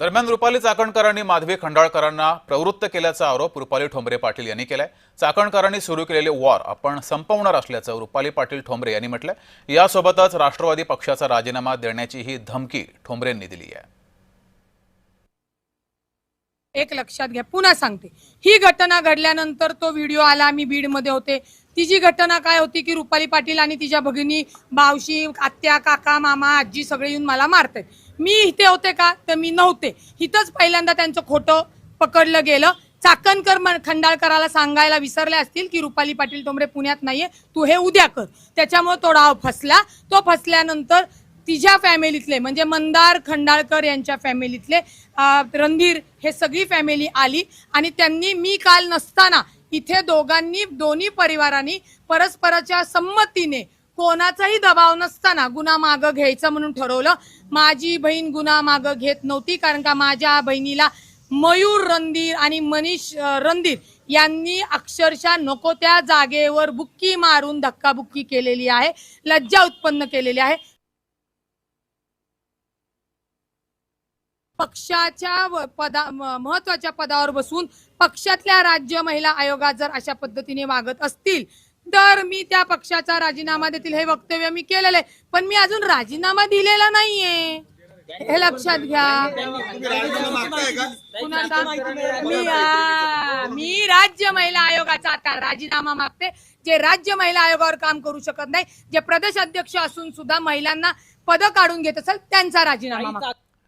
दरम्यान रुपाली चाकणकरांनी माधवी खंडाळकरांना प्रवृत्त केल्याचा आरोप रुपाली ठोंबरे पाटील यांनी केलाय। चाकणकरांनी सुरू केलेले वॉर आपण संपवणार असल्याचं रुपाली पाटील ठोंबरे यांनी म्हटलंय। यासोबतच राष्ट्रवादी पक्षाचा राजीनामा देण्याची ही धमकी ठोंबरेंनी दिली आहे। एक लक्षात घ्या, पुन्हा सांगते, ही घटना घडल्यानंतर तो व्हिडिओ आला, मी बीडमध्ये होते। ती जी घटना काय होती की रुपाली पाटील आणि तिच्या भगिनी बावशी, आत्या, काका, मामा, आजी सगळे येऊन मला मारतात। मी इथे होते का? तर मी नव्हते। इथंच पहिल्यांदा त्यांचं खोटं पकडलं गेलं। चाकणकर खंडाळकराला सांगायला विसरले असतील की रुपाली पाटील ठोंबरे पुण्यात नाहीये, तू हे उद्या कर। त्याच्यामुळे तो डाव फसला। तो फसल्यानंतर तिच्या फॅमिलीतले म्हणजे मंदार खंडाळकर यांच्या फॅमिलीतले रणधीर हे सगळी फॅमिली आली आणि त्यांनी मी काल नसताना इथे दोन्ही परिवारांनी परस्पराच्या संमतीने कोणाचाही दबाव नसताना गुन्हा मागं घ्यायचा म्हणून ठरवलं। माझी बहीण गुन्हा मागं घेत नव्हती, कारण का माझ्या बहिणीला मयूर रणधीर आणि मनीष रणधीर यांनी अक्षरशः नको त्या जागेवर बुक्की मारून धक्काबुक्की केलेली आहे, लज्जा उत्पन्न केलेली आहे। पक्षाच्या महत्वाच्या पदावर बसून पक्षातल्या राज्य महिला आयोगात जर अशा पद्धतीने वागत असतील तर मी त्या पक्षाचा राजीनामा देतील हे वक्तव्य मी केलेलं आहे। पण मी अजून राजीनामा दिलेला नाहीये, हे लक्षात घ्या। मी राज्य महिला आयोगाचा आता राजीनामा मागते। जे राज्य महिला आयोगावर काम करू शकत नाही, जे प्रदेश अध्यक्ष असून सुद्धा महिलांना पद काढून घेत असेल त्यांचा राजीनामा मागते।